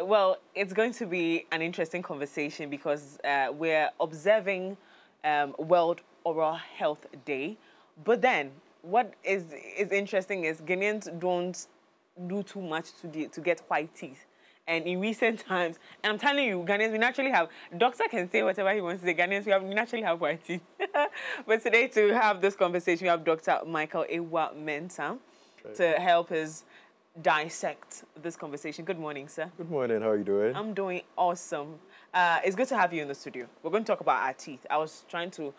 Well, it's going to be an interesting conversation because we're observing World Oral Health Day. But then, what is interesting is Ghanaians don't do too much to get white teeth. And in recent times, and I'm telling you, Ghanaians, we naturally have, doctor can say whatever he wants to say, Ghanaians, we naturally have white teeth. But today, to have this conversation, we have Dr. Michael Ewa Mensah to help us dissect this conversation. Good morning, sir. Good morning. How are you doing? I'm doing awesome. It's good to have you in the studio. We're going to talk about our teeth. I was trying to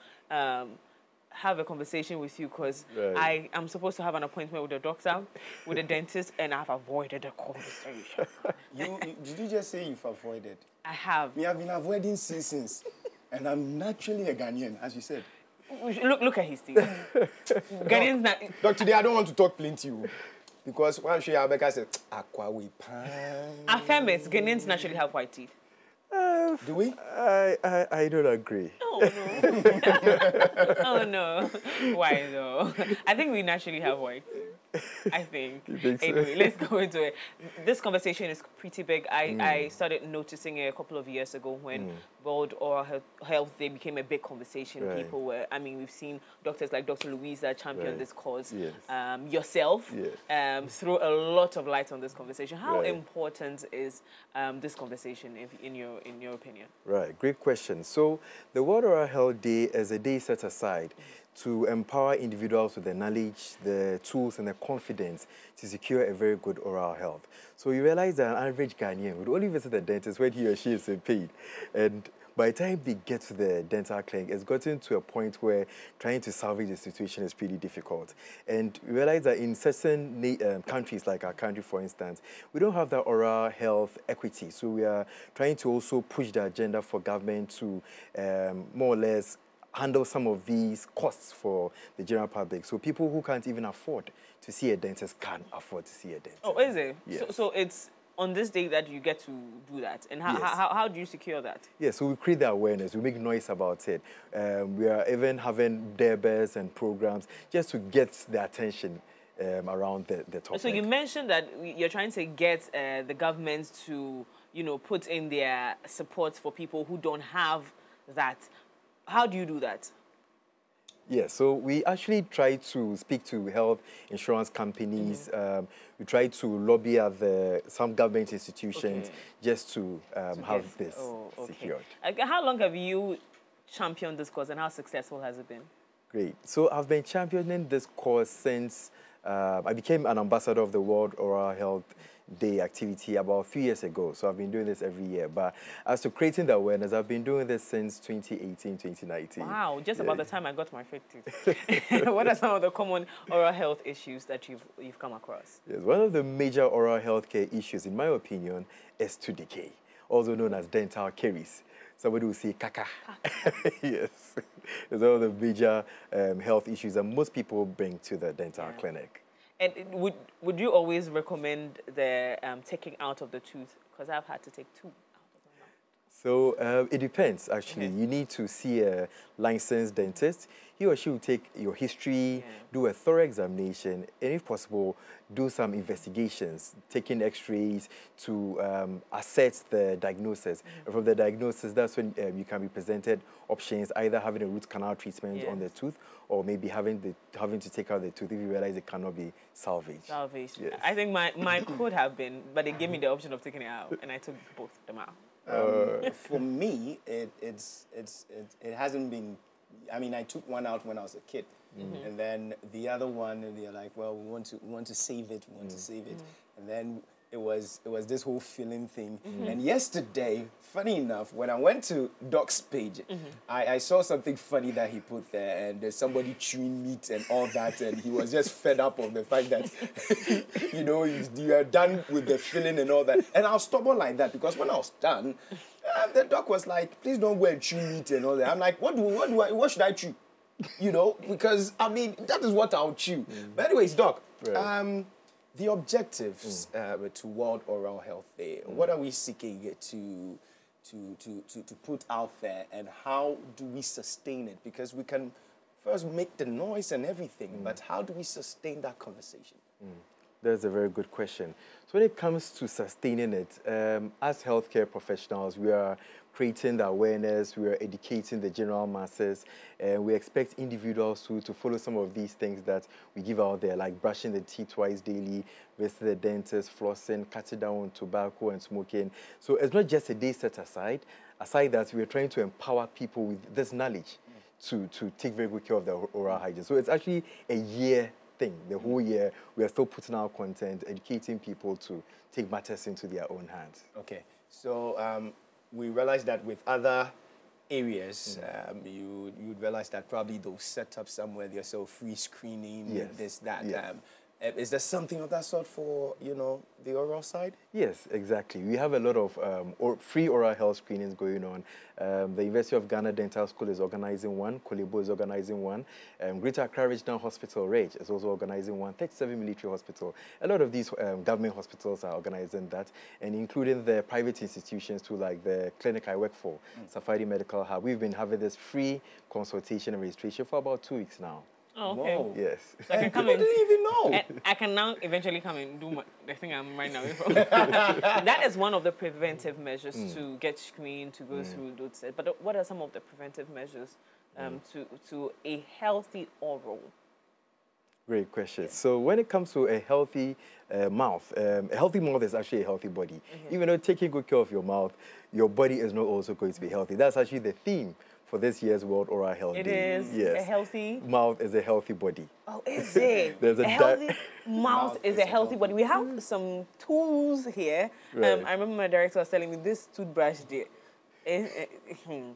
have a conversation with you because I am supposed to have an appointment with a doctor, with a dentist, and I've avoided the conversation. Did you just say you've avoided? I have. We have been avoiding since, and I'm naturally a Ghanaian, as you said. Look at his teeth. Ghanaians. Doc, today I don't want to talk plenty. Because one show Rebecca said, Aqua we pan. Affirmates, Ghanaians naturally have white teeth. Do we? I don't agree. Oh, no. Oh, no. Why, though? I think we naturally have white teeth. I think. You think so? Anyway, let's go into it. This conversation is pretty big. I started noticing it a couple of years ago when World Oral Health Day became a big conversation. People were, I mean, we've seen doctors like Dr. Louisa champion this cause. Yourself throw a lot of light on this conversation. How important is this conversation in your opinion? Right, great question. So the World Oral Health Day is a day set aside to empower individuals with the knowledge, the tools, and the confidence to secure a very good oral health. So you realize that an average Ghanaian would only visit the dentist when he or she is in pain. And by the time they get to the dental clinic, it's gotten to a point where trying to salvage the situation is pretty difficult. And we realize that in certain countries, like our country, for instance, we don't have that oral health equity. So we are trying to also push the agenda for government to more or less handle some of these costs for the general public. So people who can't even afford to see a dentist can afford to see a dentist. Oh, is it? Yes. So it's on this day that you get to do that. And how do you secure that? Yeah, so we create the awareness, we make noise about it. We are even having debates and programs just to get the attention around the topic. So you mentioned that you're trying to get the government to, put in their support for people who don't have that. How do you do that? Yeah, so we actually try to speak to health insurance companies. We try to lobby at some government institutions just to have this secured. How long have you championed this cause and how successful has it been? Great. So I've been championing this cause since I became an ambassador of the World Oral Health Day activity about 3 years ago. So I've been doing this every year. But as to creating the awareness, I've been doing this since 2018, 2019. Wow, just about the time I got my fake teeth. What are some of the common oral health issues that you've come across? Yes, one of the major oral health care issues, in my opinion, is tooth decay, also known as dental caries. Somebody will say caca. Yes. It's one of the major health issues that most people bring to the dental clinic. And would you always recommend the taking out of the tooth? Because I've had to take two out of my mouth. So it depends, actually. You need to see a licensed dentist. He or she will take your history, do a thorough examination, and if possible, do some investigations, taking x-rays to assess the diagnosis. And from the diagnosis, that's when you can be presented options, either having a root canal treatment on the tooth or maybe having to take out the tooth if you realize it cannot be salvaged. Salvaged. Yes. I think mine could have been, but they gave me the option of taking it out, and I took both of them out. For me, it hasn't been. I mean, I took one out when I was a kid, and then the other one, and they're like, "Well, we want to save it, and then it was this whole filling thing. And yesterday, funny enough, when I went to Doc's page, I saw something funny that he put there, and there's somebody chewing meat and all that, and he was just fed up of the fact that you are done with the filling and all that. And I was stubborn like that because when I was done, the doc was like, "Please don't go and chew meat and all that." I'm like, what should I chew? Because I mean that is what I'll chew. But anyways, Doc, the objectives to World Oral Health Day. What are we seeking to put out there, and how do we sustain it? Because we can first make the noise and everything, but how do we sustain that conversation? That's a very good question. So when it comes to sustaining it, as healthcare professionals, we are creating the awareness, we are educating the general masses, and we expect individuals to follow some of these things that we give out there, like brushing the teeth twice daily, visiting the dentist, flossing, cutting down on tobacco and smoking. So it's not just a day set aside. Aside that, we're trying to empower people with this knowledge to take very good care of their oral hygiene. So it's actually a year thing. The whole year, we are still putting out content, educating people to take matters into their own hands. Okay, so we realize that with other areas, you'd realize that probably they'll set up somewhere there's a free screening, Yes. this, that. Yes. Is there something of that sort for, you know, the oral side? Yes, exactly. We have a lot of free oral health screenings going on. The University of Ghana Dental School is organizing one. Kolebo is organizing one. Greater Accra Regional Hospital, RAGE, is also organizing one. 37 Military Hospital. A lot of these government hospitals are organizing that, and including the private institutions too, like the clinic I work for, Safari Medical Hub. We've been having this free consultation and registration for about 2 weeks now. Oh, okay. Whoa. Yes. So I can come I in. didn't even know. And I can now eventually come and do the thing I'm right now. That is one of the preventive measures to get screened, to go through those. But what are some of the preventive measures to a healthy oral? Great question. So when it comes to a healthy mouth is actually a healthy body. Even though taking good care of your mouth, your body is not also going to be healthy. That's actually the theme for this year's World Oral Health Day. It is Yes. a healthy Mouth is a healthy body. Oh, is it? There's a healthy mouth is a healthy body. We have some tools here. Right. I remember my director was telling me this toothbrush there. Anyway,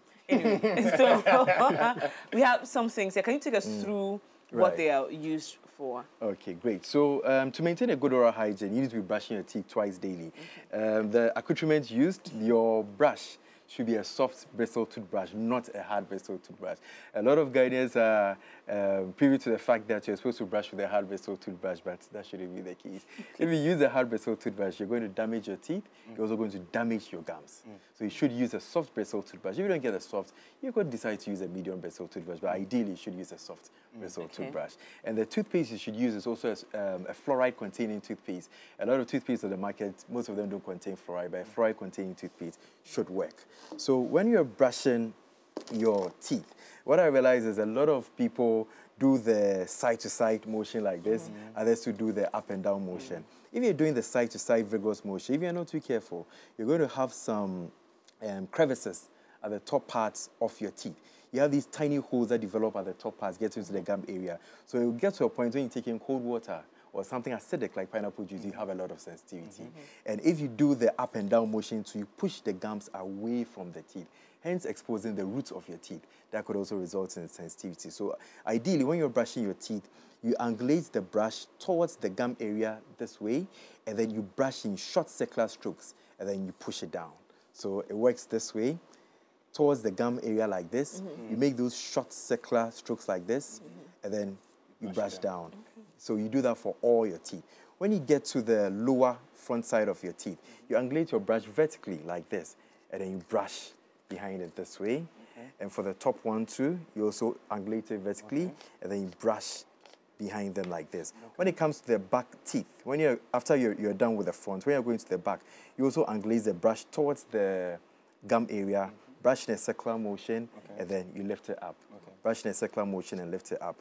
so we have some things here. Can you take us through what Right. they are used for? Okay, great. So to maintain a good oral hygiene, you need to be brushing your teeth twice daily. The accoutrements used, your brush should be a soft bristle toothbrush, not a hard bristle toothbrush. A lot of Ghanaians are privy to the fact that you're supposed to brush with a hard bristle toothbrush, but that shouldn't be the case. If you use a hard bristle toothbrush, you're going to damage your teeth. You're also going to damage your gums. So you should use a soft bristle toothbrush. If you don't get a soft, you could decide to use a medium bristle toothbrush, but ideally you should use a soft bristle toothbrush. And the toothpaste you should use is also a fluoride-containing toothpaste. A lot of toothpaste on the market, most of them don't contain fluoride, but a fluoride-containing toothpaste should work. So when you're brushing your teeth, what I realize is a lot of people do the side-to-side motion like this, others to do the up and down motion. If you're doing the side-to-side vigorous motion, if you're not too careful, you're going to have some crevices at the top parts of your teeth. You have these tiny holes that develop at the top parts, get into the gum area. So it will get to a point when you're taking cold water or something acidic like pineapple juice, you have a lot of sensitivity. And if you do the up and down motion, so you push the gums away from the teeth, hence exposing the roots of your teeth, that could also result in sensitivity. So ideally, when you're brushing your teeth, you angulate the brush towards the gum area this way, and then you brush in short circular strokes, and then you push it down. So it works this way, towards the gum area like this. You make those short circular strokes like this, and then you brush down. So you do that for all your teeth. When you get to the lower front side of your teeth, you angulate your brush vertically like this, and then you brush behind it this way. And for the top one too, you also angulate it vertically, and then you brush behind them like this. When it comes to the back teeth, after you're done with the front, when you're going to the back, you also angulate the brush towards the gum area, brush in a circular motion, and then you lift it up. Brush in a circular motion and lift it up.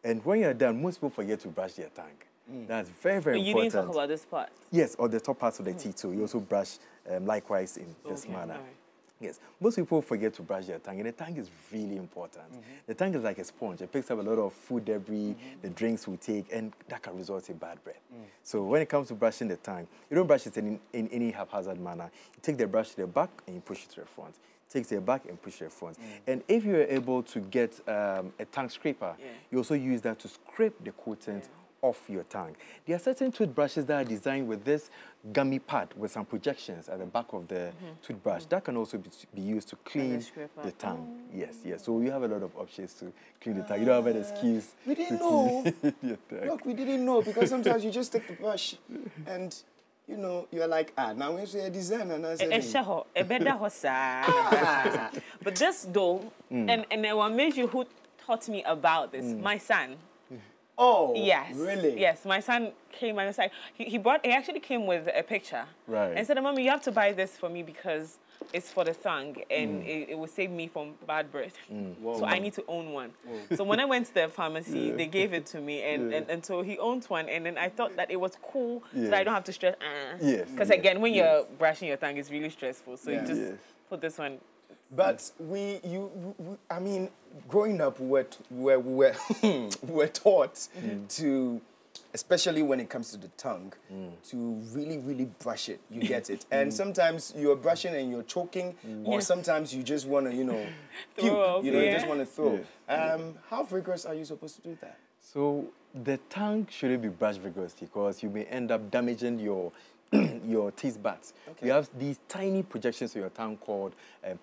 And when you're done, most people forget to brush their tongue. That's very, very You important. didn't talk about this part. Yes, or the top parts of the teeth too. You also brush likewise in this manner. all right. Yes, most people forget to brush their tongue, and the tongue is really important. The tongue is like a sponge. It picks up a lot of food debris, the drinks we take, and that can result in bad breath. So when it comes to brushing the tongue, you don't brush it in any haphazard manner. You take the brush to the back and you push it to the front. Take it back and push it to the front. And if you're able to get a tongue scraper, you also use that to scrape the contents off your tongue. There are certain toothbrushes that are designed with this gummy pad with some projections at the back of the toothbrush. That can also be used to clean the tongue. Yes, yes. So you have a lot of options to clean the tongue. You don't have an excuse. We didn't know. Your tongue. Look, we didn't know, because sometimes you just take the brush and, you know, you're like, now we say a design and I said, But this though, and what made you who taught me about this, my son. Oh, Yes. really? Yes. My son came and was like, he actually came with a picture. Right. And said, Mommy, you have to buy this for me because it's for the tongue and it will save me from bad breath. So I need to own one. So when I went to the pharmacy, they gave it to me and so he owns one. And then I thought that it was cool so that I don't have to stress. Yes. Because again, when you're brushing your tongue, it's really stressful. So you Yeah. just put this one. But I mean, growing up, we're taught to, especially when it comes to the tongue, to really, really brush it. You get it. And sometimes you're brushing and you're choking, or sometimes you just want to, puke. Throw up, You yeah. just want to throw. How vigorous are you supposed to do that? So the tongue shouldn't be brushed vigorously because you may end up damaging your your teeth buds. Okay. You have these tiny projections of your tongue called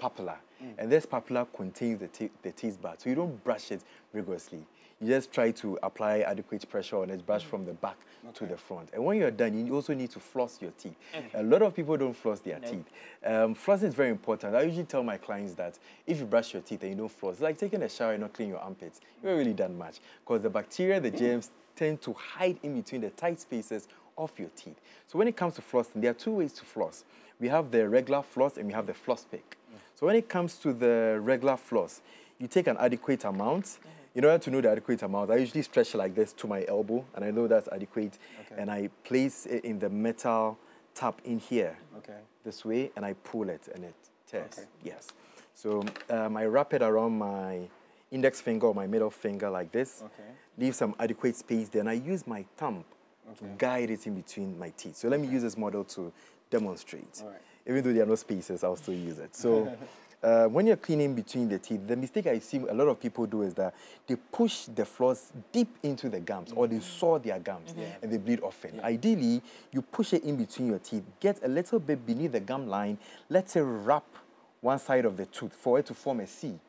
papilla, and this papilla contains the teeth bud. So you don't brush it vigorously. You just try to apply adequate pressure on it, brush from the back to the front. And when you're done, you also need to floss your teeth. A lot of people don't floss their teeth. Flossing is very important. I usually tell my clients that if you brush your teeth and you don't floss, it's like taking a shower and not clean your armpits. You haven't really done much because the bacteria, the germs, tend to hide in between the tight spaces of your teeth. So when it comes to flossing, there are two ways to floss. We have the regular floss and we have the floss pick. So when it comes to the regular floss, you take an adequate amount. In order to know the adequate amount, I usually stretch like this to my elbow, and I know that's adequate. Okay. And I place it in the metal tap in here, Okay. this way, and I pull it, and it tears. Okay. Yes. So I wrap it around my index finger or my middle finger like this. Okay. Leave some adequate space. Then I use my thumb to guide it in between my teeth. So let me use this model to demonstrate. All right. Even though there are no spaces, I'll still use it. So when you're cleaning between the teeth, the mistake I see a lot of people do is that they push the floss deep into the gums or they saw their gums and they bleed often. Ideally, you push it in between your teeth, get a little bit beneath the gum line, let it wrap one side of the tooth for it to form a C,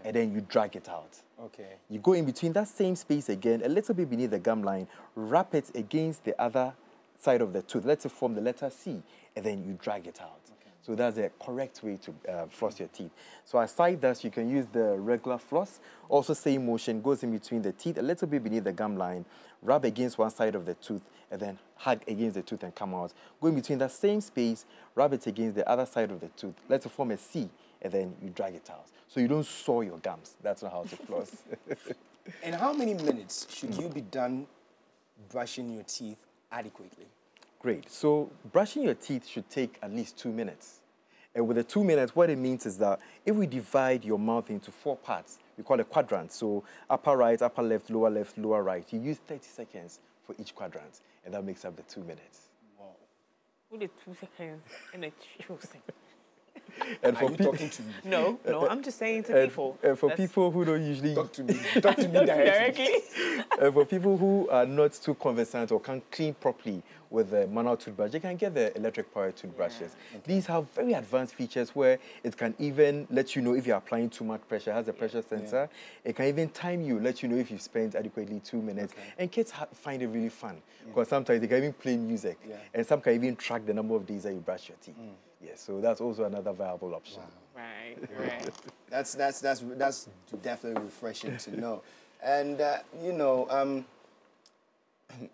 and then you drag it out. Okay. You go in between that same space again, a little bit beneath the gum line, wrap it against the other side of the tooth, let it form the letter C, and then you drag it out. So that's a correct way to floss your teeth. So aside that, you can use the regular floss. Also same motion, goes in between the teeth, a little bit beneath the gum line, rub against one side of the tooth, and then hug against the tooth and come out. Go in between that same space, rub it against the other side of the tooth, let it form a C, and then you drag it out. So you don't saw your gums. That's not how to floss. And how many minutes should you be done brushing your teeth adequately? Great. So brushing your teeth should take at least 2 minutes. And with the 2 minutes, what it means is that if we divide your mouth into 4 parts, we call it quadrants. So upper right, upper left, lower right. You use 30 seconds for each quadrant, and that makes up the 2 minutes. Wow. Who did 2 seconds in a choosing? And Are for you talking to me? No, I'm just saying to people. and for That's- people who don't usually Talk to me. Talk to me directly. and for people who are not too conversant or can't clean properly with the manual toothbrush, they can get the electric powered toothbrushes. These have very advanced features where it can even let you know if you're applying too much pressure. It has a pressure sensor. It can even time you, let you know if you've spent adequately 2 minutes. And kids find it really fun because sometimes they can even play music. And some can even track the number of days that you brush your teeth. Yes, so that's also another viable option. Right, right. That's definitely refreshing to know. And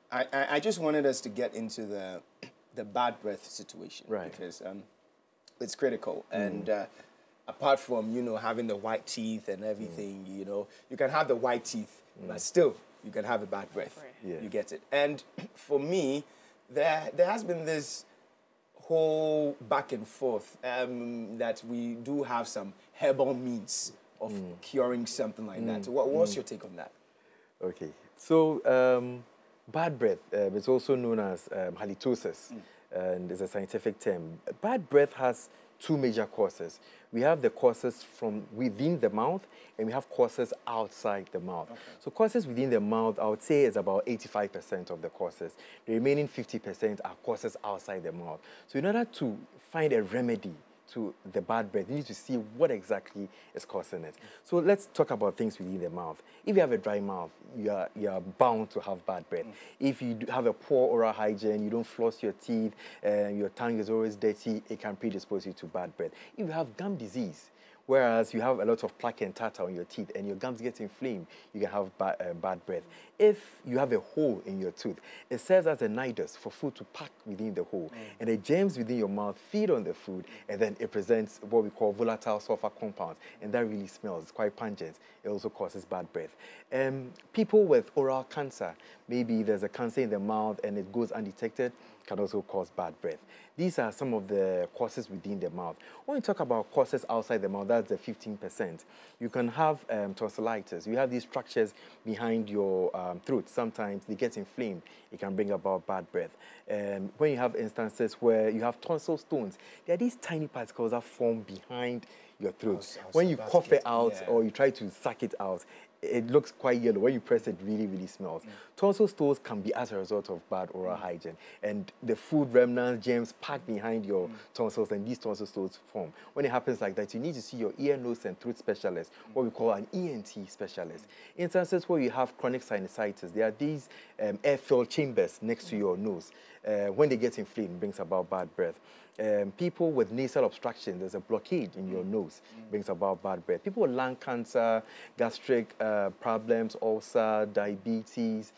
I just wanted us to get into the bad breath situation, Right. Because it's critical. And apart from having the white teeth and everything, you can have the white teeth, but still you can have a bad breath. Right. Yeah. You get it. And for me, there has been this whole back and forth that we do have some herbal means of curing something like that. So what's your take on that? Okay, so bad breath, it's also known as halitosis, and it's a scientific term. Bad breath has 2 major causes. We have the causes from within the mouth, and we have causes outside the mouth. So causes within the mouth, I would say, is about 85% of the causes. The remaining 50% are causes outside the mouth. So in order to find a remedy to the bad breath, you need to see what exactly is causing it. So let's talk about things within the mouth. If you have a dry mouth, you are bound to have bad breath. If you have a poor oral hygiene, you don't floss your teeth, your tongue is always dirty, it can predispose you to bad breath. If you have gum disease, Whereas you have a lot of plaque and tartar on your teeth and your gums get inflamed, you can have bad breath. If you have a hole in your tooth, it serves as a nidus for food to pack within the hole. And the germs within your mouth feed on the food, and then it presents what we call volatile sulfur compounds. And that really smells. It's quite pungent. It also causes bad breath. People with oral cancer, maybe there's a cancer in the mouth and it goes undetected, can also cause bad breath. These are some of the causes within the mouth. When you talk about causes outside the mouth, that's the 15%. You can have tonsillitis. You have these structures behind your throat. Sometimes they get inflamed. It can bring about bad breath. When you have instances where you have tonsil stones, there are these tiny particles that form behind your throat. When you cough it out or you try to suck it out, it looks quite yellow. When you press it, really, really smells. Tonsil stones can be as a result of bad oral hygiene. And the food remnants, germs packed behind your tonsils, and these tonsil stones form. When it happens like that, you need to see your ear, nose, and throat specialist, what we call an ENT specialist. In instances where you have chronic sinusitis, there are these air-filled chambers next to your nose. When they get inflamed, it brings about bad breath. People with nasal obstruction, there's a blockade in your nose, brings about bad breath. People with lung cancer, gastric problems, ulcer, diabetes,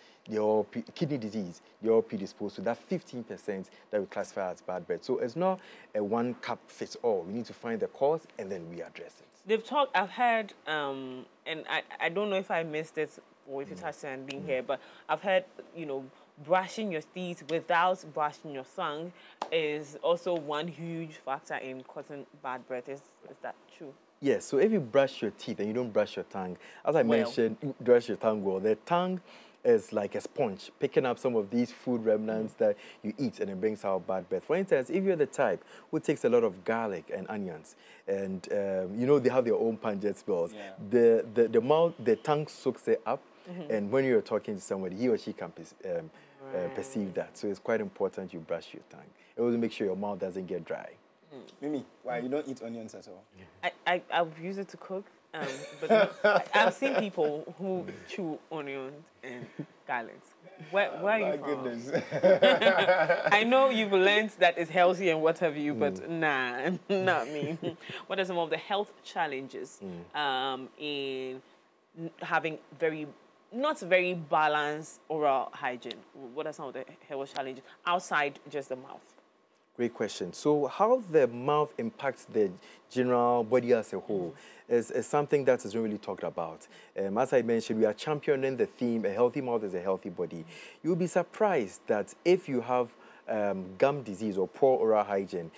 kidney disease, they're all predisposed to that 15% that we classify as bad breath. So it's not a one cup fits all. We need to find the cause and then we address it. They've talked, I've heard, and I don't know if I missed it or if you touched on being here, but I've heard, brushing your teeth without brushing your tongue is also one huge factor in causing bad breath. Is that true? Yes, so if you brush your teeth and you don't brush your tongue, as I mentioned, you brush your tongue well. The tongue is like a sponge, picking up some of these food remnants that you eat, and it brings out bad breath. For instance, if you're the type who takes a lot of garlic and onions, and they have their own pungent smells, the tongue soaks it up, and when you're talking to somebody, he or she can perceive that. So it's quite important you brush your tongue. It will make sure your mouth doesn't get dry. Mimi, why you don't eat onions at all? I've used it to cook, but I've seen people who chew onions and garlic. Where are you from? Goodness. I know you've learned that it's healthy and what have you, but nah, not me. What are some of the health challenges in having not very balanced oral hygiene? What are some of the health challenges outside just the mouth? Great question. So how the mouth impacts the general body as a whole is something that is really talked about. As I mentioned, we are championing the theme, a healthy mouth is a healthy body. You'll be surprised that if you have gum disease or poor oral hygiene,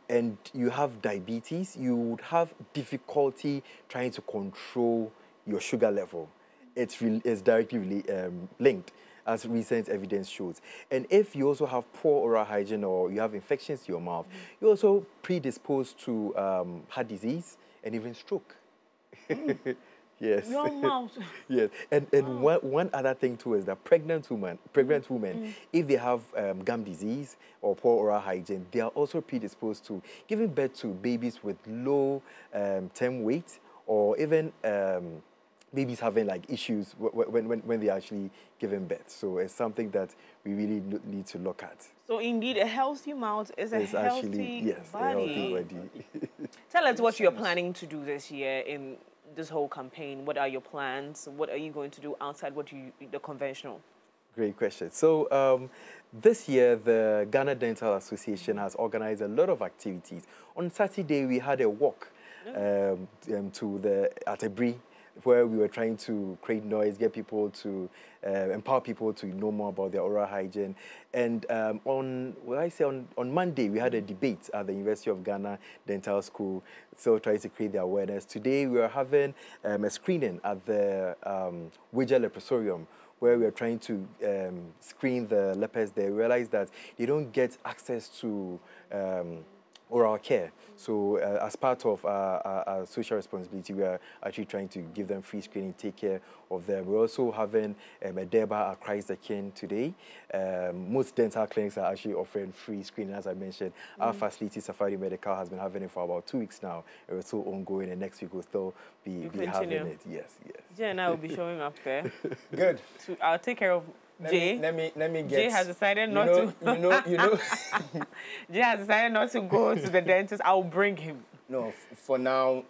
and you have diabetes, you would have difficulty trying to control your sugar level. It's directly linked, as recent evidence shows. And if you also have poor oral hygiene or you have infections in your mouth, you're also predisposed to heart disease and even stroke. Yes. Your mouth. Yes. And one other thing too is that pregnant women, if they have gum disease or poor oral hygiene, they are also predisposed to giving birth to babies with low term weight, or even babies having like issues when they're actually giving birth. So it's something that we really need to look at. So indeed, a healthy mouth is a healthy body. A healthy body. Tell us what you're planning to do this year in this whole campaign. What are your plans? What are you going to do outside the conventional? Great question. So this year, the Ghana Dental Association has organized a lot of activities. On Saturday, we had a walk to the Atebri, where we were trying to create noise, get people to empower people to know more about their oral hygiene. And on Monday, we had a debate at the University of Ghana Dental School, still trying to create the awareness. Today, we are having a screening at the Widja Leprosarium, where we are trying to screen the lepers there. We realize that they don't get access to oral care. So as part of our social responsibility, we are actually trying to give them free screening, take care of them. We're also having a Deba at Christ the King today. Most dental clinics are actually offering free screening, as I mentioned. Our facility, Safari Medical, has been having it for about 2 weeks now. It's still ongoing, and next week we'll still be having it. Yes. Jay and I will be showing up there. Good. I'll take care of Jay. Let me get. Jay has decided not to. You know. Jay has decided not to go to the dentist. I'll bring him. No, for now,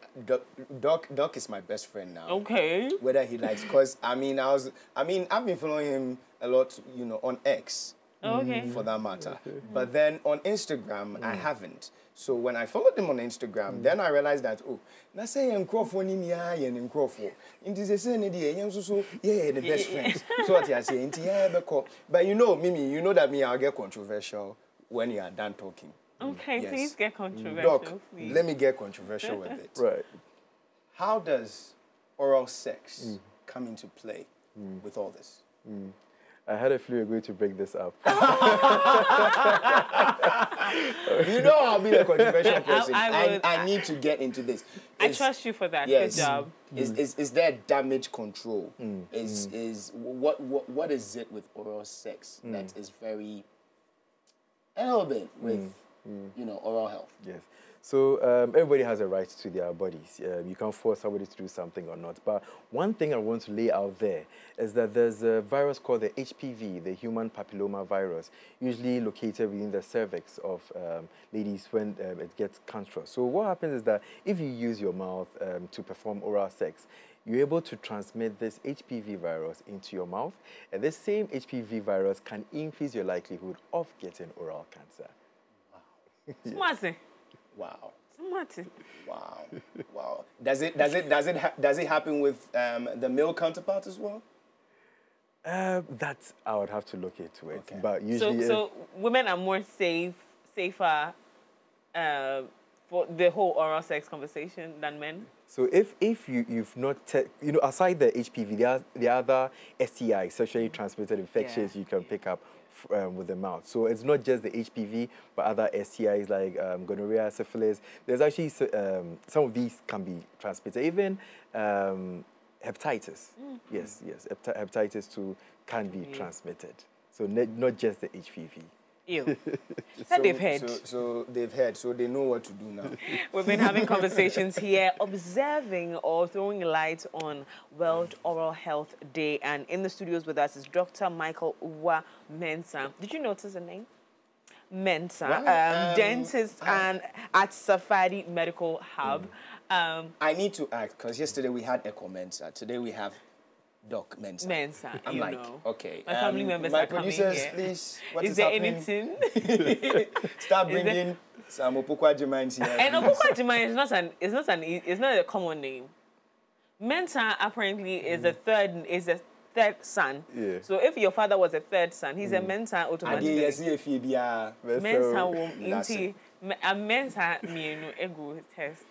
Doc is my best friend now. Okay. Whether he likes, because I've been following him a lot, you know, on X. Okay. For that matter. But then on Instagram, I haven't. So when I followed him on Instagram, then I realized that, oh, na say I'm Crawford ni ya and Crawford. Into the same idea, so yeah, the best friends. So what I say, into yeah, but you know, Mimi, you know that me, I'll get controversial when you are done talking. Okay, Yes. please get controversial. Doc, please. let me get controversial with it. Right. How does oral sex come into play with all this? I had a feeling you were going to break this up. You know I'll be the controversial person. I I need to get into this. I trust you for that. Yes. Good job. Is there damage control? What is it with oral sex that is very relevant with you know, oral health? Yes. So everybody has a right to their bodies. You can't force somebody to do something or not. But one thing I want to lay out there is that there's a virus called the HPV, the human papilloma virus, usually located within the cervix of ladies when it gets cancerous. So what happens is that if you use your mouth to perform oral sex, you're able to transmit this HPV virus into your mouth, and this same HPV virus can increase your likelihood of getting oral cancer. Smart. Wow. Smart. Wow. Wow. Does it happen with the male counterpart as well? That I would have to look into it. Okay. But usually, So women are more safer for the whole oral sex conversation than men? so if you've not, you know, aside the HPV, there are other STIs, sexually transmitted infections you can pick up with the mouth. So it's not just the HPV, but other STIs like gonorrhea, syphilis. There's actually some of these can be transmitted. Even hepatitis. Yes. Hepatitis too can be transmitted. So not just the HPV. Ew. That they've heard. So they've heard, so they know what to do now. We've been having conversations here, observing or throwing light on World Oral Health Day. And in the studios with us is Dr. Michael Uwa Mensah. Did you notice the name? Mensah, dentist and at Safari Medical Hub. I need to act, because yesterday we had Echo Mensa. Today we have Doc Mensah. Mensah, I'm you like, know. okay. My family members my are coming producers, here. please, what Is is there happening? anything? Start bringing some Opokwa Jemines here. And please. Opokwa Jemine is not a common name. Mensah apparently is a third son. Yeah. So if your father was a third son, he's a Mensah automatically. Mensah wom inti a Mensah mienu egu test.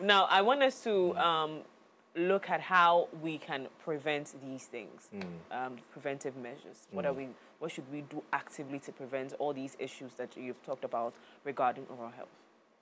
Now I want us to look at how we can prevent these things, preventive measures. What should we do actively to prevent all these issues that you've talked about regarding oral health?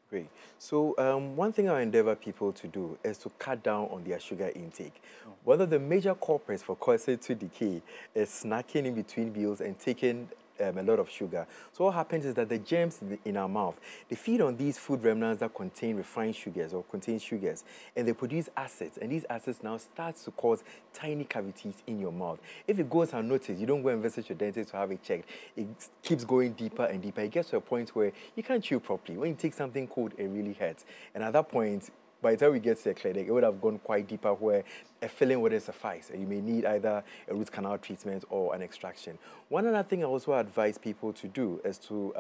Great. So one thing I endeavor people to do is to cut down on their sugar intake. One of the major culprits for causing tooth decay is snacking in between meals and taking a lot of sugar. So what happens is that the germs in our mouth, they feed on these food remnants that contain refined sugars or contain sugars, and they produce acids, and these acids now start to cause tiny cavities in your mouth. If it goes unnoticed, you don't go and visit your dentist to have it checked. It keeps going deeper and deeper. It gets to a point where you can't chew properly. When you take something cold, it really hurts. And at that point, by the time we get to the clinic, it would have gone quite deeper where a filling wouldn't suffice. You may need either a root canal treatment or an extraction. One other thing I also advise people to do is to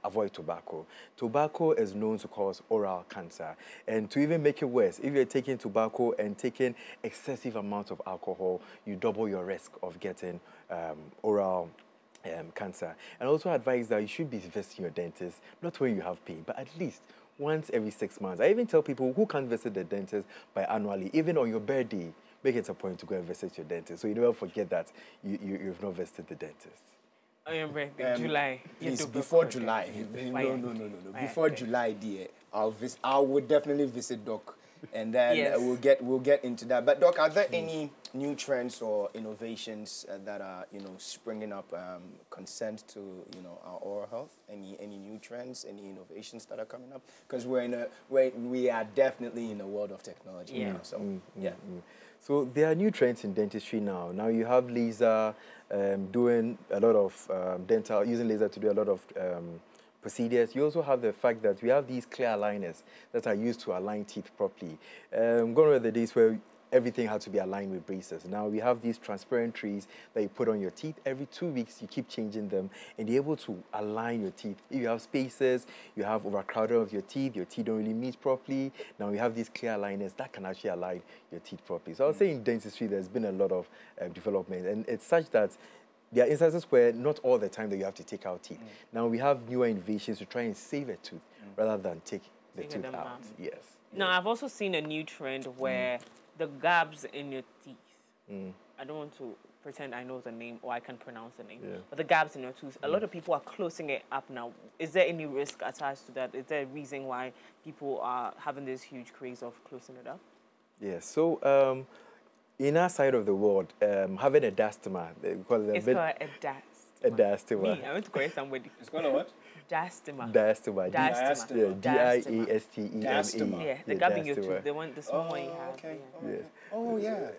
avoid tobacco. Tobacco is known to cause oral cancer. And to even make it worse, if you're taking tobacco and taking excessive amounts of alcohol, you double your risk of getting oral cancer. And also advise that you should be visiting your dentist, not when you have pain, but at least once every 6 months. I even tell people who can't visit the dentist biannually, even on your birthday, make it a point to go and visit your dentist. So you never forget that you've not visited the dentist. On your birthday, July. Please, before July. No. Before July, dear, I would definitely visit Doc. And then we'll get into that. But Doc, are there any new trends or innovations that are springing up concerned to our oral health? Any new trends, any innovations that are coming up? Because we are definitely in a world of technology now. So So there are new trends in dentistry now. Now you have laser doing a lot of using laser to do a lot of procedures. You also have the fact that we have these clear aligners that are used to align teeth properly. Gone are the days where everything had to be aligned with braces. Now we have these transparent trees that you put on your teeth. Every 2 weeks, you keep changing them, and you're able to align your teeth. If you have spaces, you have overcrowding of your teeth don't really meet properly. Now we have these clear aligners that can actually align your teeth properly. So I would say in dentistry, there's been a lot of development, and it's such that there are instances where not all the time that you have to take out teeth. Now we have newer innovations to try and save a tooth rather than take the tooth out. Yes. Now, I've also seen a new trend where the gaps in your teeth, I don't want to pretend I know the name or I can pronounce the name, but the gaps in your tooth, a lot of people are closing it up now. Is there any risk attached to that? Is there a reason why people are having this huge craze of closing it up? Yes. So in our side of the world, having a diastema, It's called a diastema. A diastema. Me, I went to correct somebody. It's called a what? Diastema. Diastema. Diastema. Yeah, D-I-A-S-T-E-M-A. Diastema. Yeah, the gap in your tooth, the small one you have. Okay. Yeah. Yes. Oh, yeah.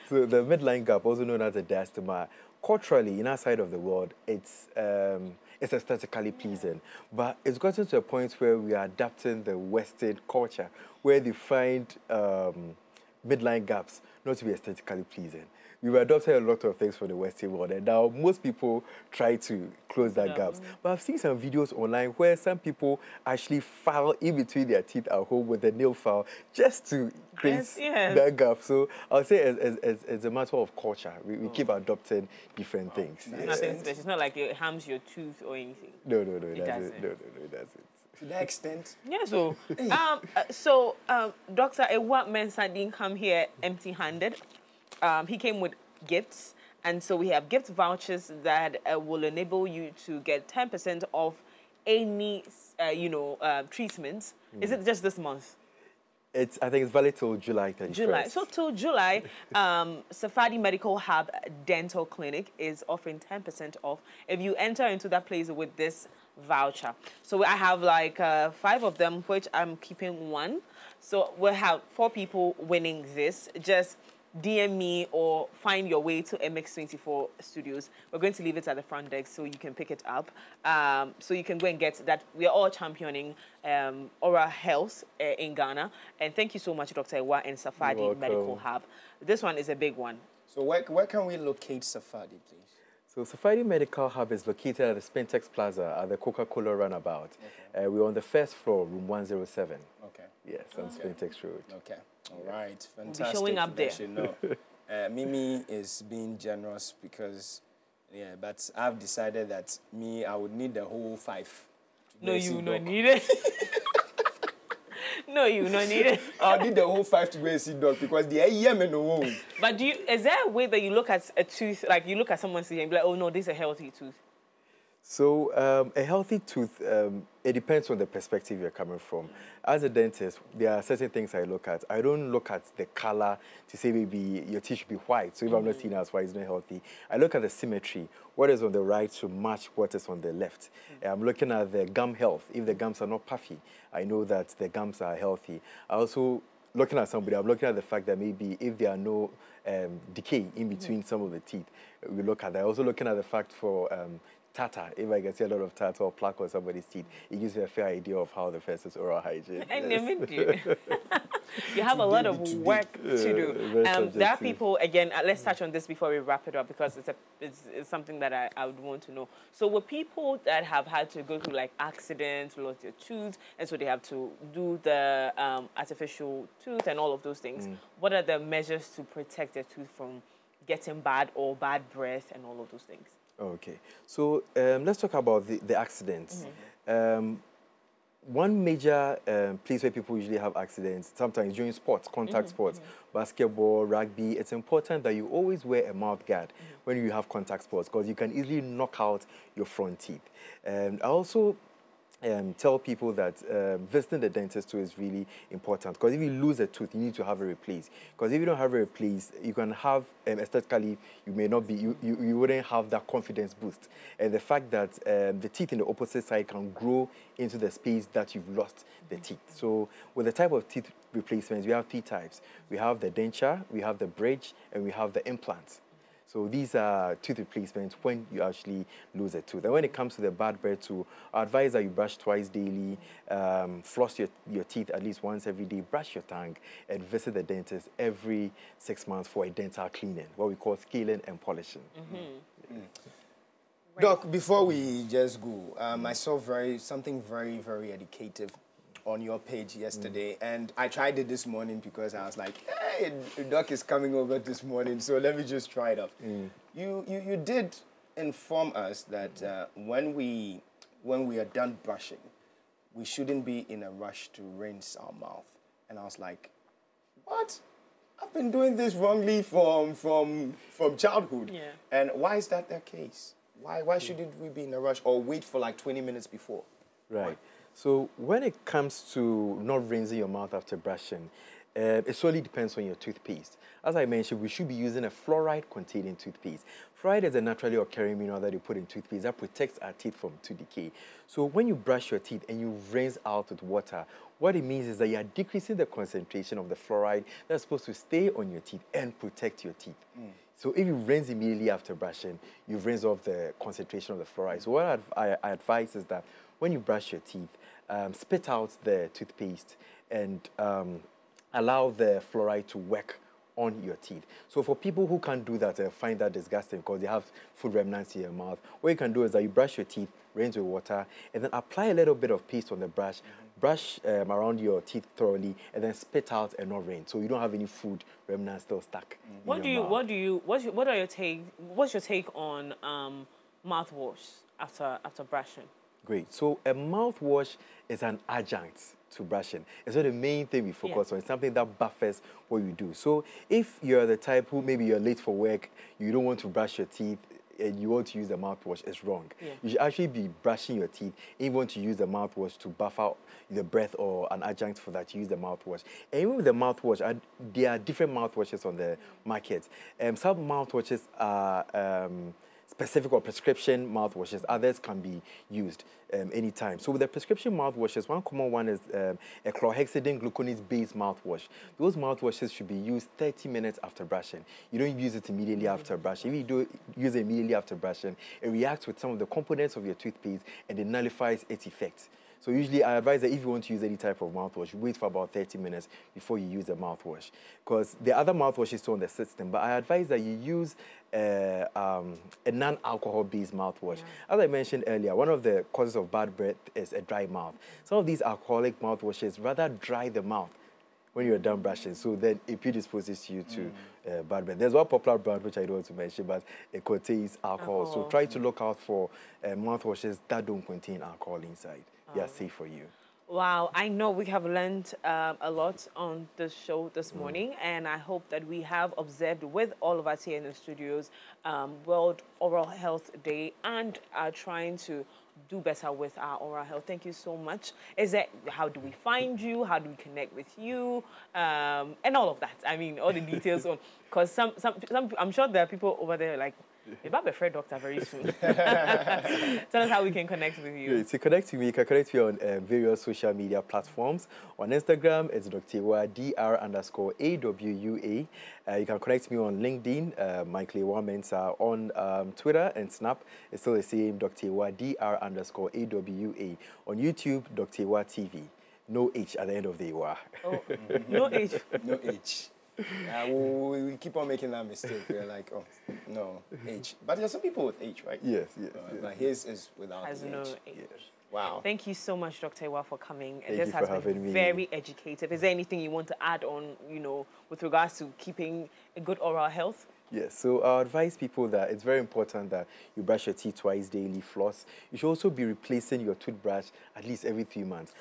So the midline gap, also known as a diastema, culturally, in our side of the world, it's aesthetically pleasing. But it's gotten to a point where we are adapting the Western culture, where they find midline gaps not to be aesthetically pleasing. We've adopted a lot of things from the Western world, and now most people try to close that gaps. But I've seen some videos online where some people actually file in between their teeth at home with a nail file just to create that gap. So I'll say it's a matter of culture. We keep adopting different things. Nothing special. It's not like it harms your tooth or anything. No, it doesn't. No, it doesn't. To that extent. Yeah, so, Dr. Ewa Mensah didn't come here empty-handed. He came with gifts, and so we have gift vouchers that will enable you to get 10% off any, treatments. Is it just this month? I think it's valid till July 31st. July. So till July, Safadi Medical Hub Dental Clinic is offering 10% off if you enter into that place with this voucher. So I have like 5 of them, which I'm keeping 1. So we'll have 4 people winning this. Just DM me or find your way to MX24 Studios. We're going to leave it at the front desk so you can pick it up. So you can go and get that. We are all championing oral health in Ghana. And thank you so much, Dr. Ewa and Safadi Medical Hub. This one is a big one. So where can we locate Safadi, please? So Safadi Medical Hub is located at the Spintex Plaza at the Coca-Cola Runabout. Okay. We're on the first floor, room 107. Okay. Yes, on Spintex Road. Okay. All right. Fantastic. We'll be showing up there. Mimi is being generous because, but I've decided that I would need the whole 5. No, you don't need it. No, you don't need it. I'll need the whole 5 to go and see doc because the yemen no. But is there a way that you look at a tooth, like you look at someone's teeth and be like, oh no, this is a healthy tooth? So a healthy tooth, it depends on the perspective you're coming from. As a dentist, there are certain things I look at. I don't look at the color to say maybe your teeth should be white. So if I'm not seeing as white, it's not healthy. I look at the symmetry. What is on the right should match what is on the left. I'm looking at the gum health. If the gums are not puffy, I know that the gums are healthy. I also looking at somebody, I'm looking at the fact that maybe if there are no decay in between some of the teeth, we look at that. I'm also looking at the fact for tartar. If I can see a lot of tartar or plaque on somebody's teeth, it gives me a fair idea of how the first is oral hygiene. I never do. You have a lot of work to do. There are people, again, let's touch on this before we wrap it up because it's something that I would want to know. So with people that have had to go through like accidents, lost their tooth, and so they have to do the artificial tooth and all of those things, what are the measures to protect their tooth from getting bad or bad breath and all of those things? Okay, so let's talk about the accidents. One major place where people usually have accidents, sometimes during sports, contact sports, basketball, rugby, it's important that you always wear a mouth guard when you have contact sports because you can easily knock out your front teeth. I also tell people that visiting the dentist too is really important because if you lose a tooth, you need to have it replaced. Because if you don't have it replaced, you can have aesthetically, you may not be, you wouldn't have that confidence boost. And the fact that the teeth in the opposite side can grow into the space that you've lost the teeth. So with the type of teeth replacements, we have 3 types. We have the denture, we have the bridge, and we have the implants. So these are tooth replacements when you actually lose a tooth. And when it comes to the bad breath too, I advise that you brush twice daily, floss your teeth at least once every day, brush your tongue, and visit the dentist every 6 months for a dental cleaning, what we call scaling and polishing. Doc, before we just go, I saw something very, very educative on your page yesterday, and I tried it this morning because I was like, hey, Doc is coming over this morning, so let me just try it out. You did inform us that when we are done brushing, we shouldn't be in a rush to rinse our mouth. And I was like, what? I've been doing this wrongly from childhood. Yeah. And why is that the case? Why shouldn't we be in a rush or wait for like 20 minutes before? Right. Why? So when it comes to not rinsing your mouth after brushing, it solely depends on your toothpaste. As I mentioned, we should be using a fluoride-containing toothpaste. Fluoride is a naturally occurring mineral that you put in toothpaste that protects our teeth from tooth decay. So when you brush your teeth and you rinse out with water, what it means is that you are decreasing the concentration of the fluoride that's supposed to stay on your teeth and protect your teeth. So if you rinse immediately after brushing, you rinse off the concentration of the fluoride. So what I advise is that when you brush your teeth, spit out the toothpaste and allow the fluoride to work on your teeth. So for people who can't do that and find that disgusting because they have food remnants in your mouth, what you can do is that you brush your teeth, rinse with water, and then apply a little bit of paste on the brush, brush around your teeth thoroughly, and then spit out and not rinse, so you don't have any food remnants still stuck. What's your take on mouthwash after brushing? Great. So a mouthwash is an adjunct to brushing. It's not the main thing we focus on. It's something that buffers what you do. So if you're the type who maybe you're late for work, you don't want to brush your teeth, and you want to use the mouthwash, it's wrong. You should actually be brushing your teeth and you want to use the mouthwash to buff out the breath or an adjunct for that, you use the mouthwash. And even with the mouthwash, there are different mouthwashes on the market. Some mouthwashes are specific or prescription mouthwashes. Others can be used anytime. So with the prescription mouthwashes, one common one is a chlorhexidine gluconate-based mouthwash. Those mouthwashes should be used 30 minutes after brushing. You don't use it immediately after brushing. If you do use it immediately after brushing, it reacts with some of the components of your toothpaste and it nullifies its effects. So usually I advise that if you want to use any type of mouthwash, wait for about 30 minutes before you use the mouthwash. Because the other mouthwash is still on the system, but I advise that you use a non-alcohol-based mouthwash. As I mentioned earlier, one of the causes of bad breath is a dry mouth. Some of these alcoholic mouthwashes rather dry the mouth when you're done brushing, so then it predisposes you to bad breath. There's one popular brand which I don't want to mention, but it contains alcohol. So try to look out for mouthwashes that don't contain alcohol inside. They are safe for you. Wow, I know we have learned a lot on the show this morning, and I hope that we have observed with all of us here in the studios World Oral Health Day and are trying to do better with our oral health. Thank you so much. How do we find you? How do we connect with you? And all of that. I mean, all the details on, because some I'm sure there are people over there like, if I'm a friend doctor very soon. Tell us how we can connect with you. To connect with me, you can connect with me on various social media platforms. On Instagram, it's Dr. Ewa, Dr_AWUA. You can connect me on LinkedIn, Michael Ewa Mensah. On Twitter and Snap, it's still the same, Dr. Ewa, Dr_AWA. On YouTube, Dr. Ewa TV. No H at the end of the Ewa. Oh, no H. No H. We keep on making that mistake. We're like, oh, no, H. But there's some people with H, right? Yes. But his is without Has the no H. H. Yes. Wow. Thank you so much, Dr. Ewa, for coming. Thank This you has for been having me. very educative. Is there anything you want to add on, with regards to keeping a good oral health? Yes, so I advise people that it's very important that you brush your teeth twice daily, floss. You should also be replacing your toothbrush at least every 3 months.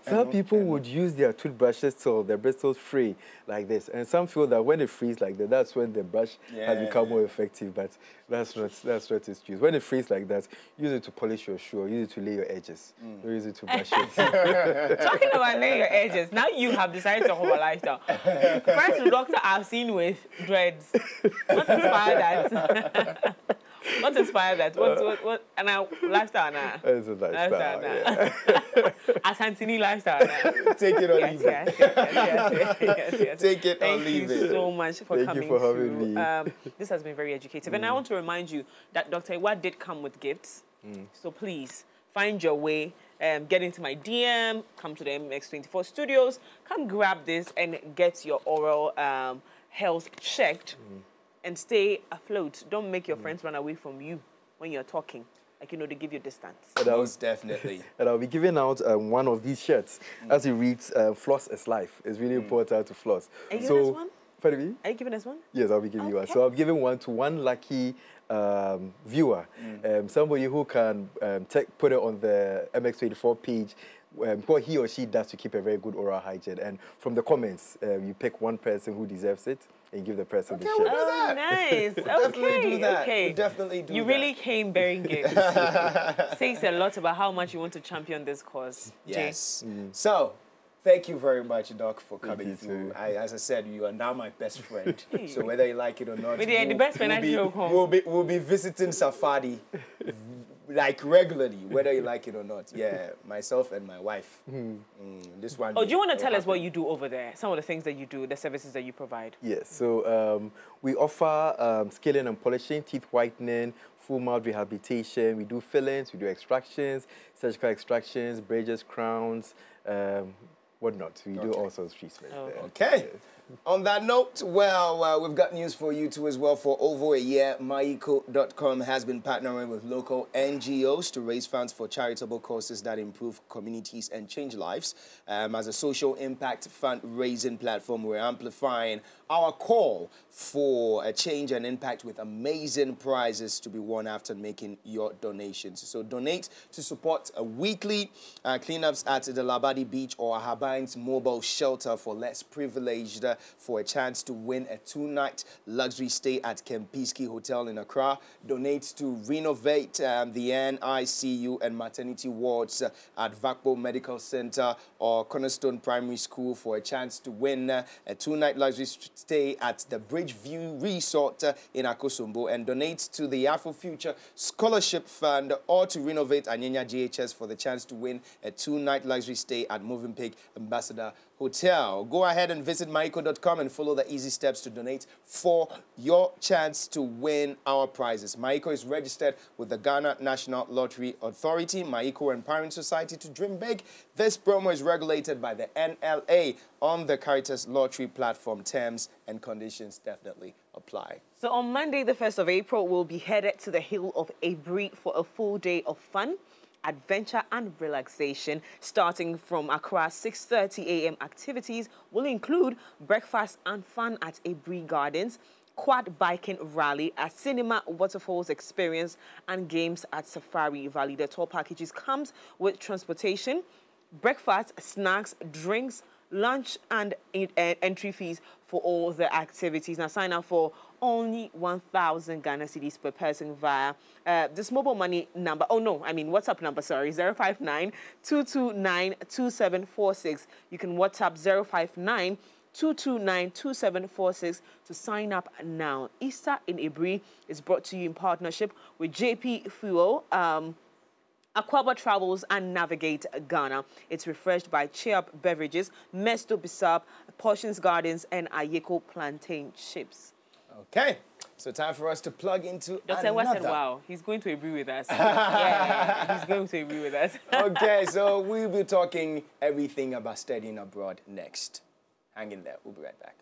Some people would use their toothbrushes till their bristles free like this, and some feel that when it frees like that, that's when the brush has become more effective. But that's not its use. When it frees like that, use it to polish your shoe, or use it to lay your edges, or use it to brush your teeth. Talking about laying your edges, now you have decided to have a lifestyle. First doctor I've seen with dreads. What inspired that? What inspired that? What? And now lifestyle now. It's a lifestyle. Yeah. Asantini lifestyle now. Take it or Yes, leave it. yes. Take it or leave Thank you it. so much for Thank coming you for having through. me. This has been very educative. And I want to remind you that Dr. Ewa did come with gifts. So please, find your way. Get into my DM, come to the MX24 studios, come grab this and get your oral health checked and stay afloat. Don't make your friends run away from you when you're talking. Like, you know, they give you distance. Most definitely. And I'll be giving out one of these shirts as it reads, floss is life. It's really important to floss. Are you giving us one? Pardon me? Are you giving us one? Yes, I'll be giving you one. So I'll be giving one to one lucky viewer, somebody who can put it on the MX24 page, what he or she does to keep a very good oral hygiene. And from the comments, you pick one person who deserves it and give the person the shirt. Oh, nice. Definitely do that. Okay. We'll definitely do You that. really came bearing gifts. Says a lot about how much you want to champion this cause. Jay. Yes. So, thank you very much, Doc, for coming you through. too. As I said, you are now my best friend. So whether you like it or not, But yeah, the best friend I show home. we'll be visiting Safari like regularly, whether you like it or not. Yeah, myself and my wife. This one. Oh, do you want to tell us what you do over there? Some of the things that you do, the services that you provide. Yes, so we offer scaling and polishing, teeth whitening, full mouth rehabilitation. We do fillings, we do extractions, surgical extractions, bridges, crowns, whatnot. We do all sorts of treatments there. Okay. On that note, well, we've got news for you too as well. For over a year, Maiko.com has been partnering with local NGOs to raise funds for charitable causes that improve communities and change lives. As a social impact fundraising platform, we're amplifying our call for a change and impact with amazing prizes to be won after making your donations. So donate to support a weekly cleanups at the Labadi Beach or Habines mobile shelter for less privileged for a chance to win a 2-night luxury stay at Kempinski Hotel in Accra. Donate to renovate the NICU and maternity wards at Vakpo Medical Center or Cornerstone Primary School for a chance to win a 2-night luxury stay at the Bridgeview Resort in Akosombo, and donate to the Afrofuture Scholarship Fund or to renovate Anyanya GHS for the chance to win a 2-night luxury stay at Moving Pig Ambassador Hotel. Go ahead and visit Maiko.com and follow the easy steps to donate for your chance to win our prizes. Maiko is registered with the Ghana National Lottery Authority, Maiko Empowering Society to Dream Big. This promo is regulated by the NLA on the Caritas Lottery platform. Terms and conditions definitely apply. So on Monday, the 1st of April, we'll be headed to the Hill of Abri for a full day of fun, adventure and relaxation. Starting from Accra, 6:30 a.m. activities will include breakfast and fun at Abri Gardens, quad biking rally, a cinema waterfalls experience, and games at Safari Valley. The tour packages comes with transportation, breakfast, snacks, drinks, lunch, and entry fees for all the activities. Now sign up for only 1,000 Ghana cedis per person via this mobile money number. Oh no, I mean WhatsApp number, sorry, 059-229-2746. You can WhatsApp 059-229-2746 to sign up now. Easter in Abri is brought to you in partnership with JP Fuel, Aquaba Travels and Navigate Ghana. It's refreshed by Cheer Up Beverages, Mesto Bisab, Portions Gardens, and Ayeko Plantain Chips. Okay, so time for us to plug into Dr. Ewa said, another. wow, he's going to agree with us. Yeah, he's going to agree with us. Okay, so we'll be talking everything about studying abroad next. Hang in there. We'll be right back.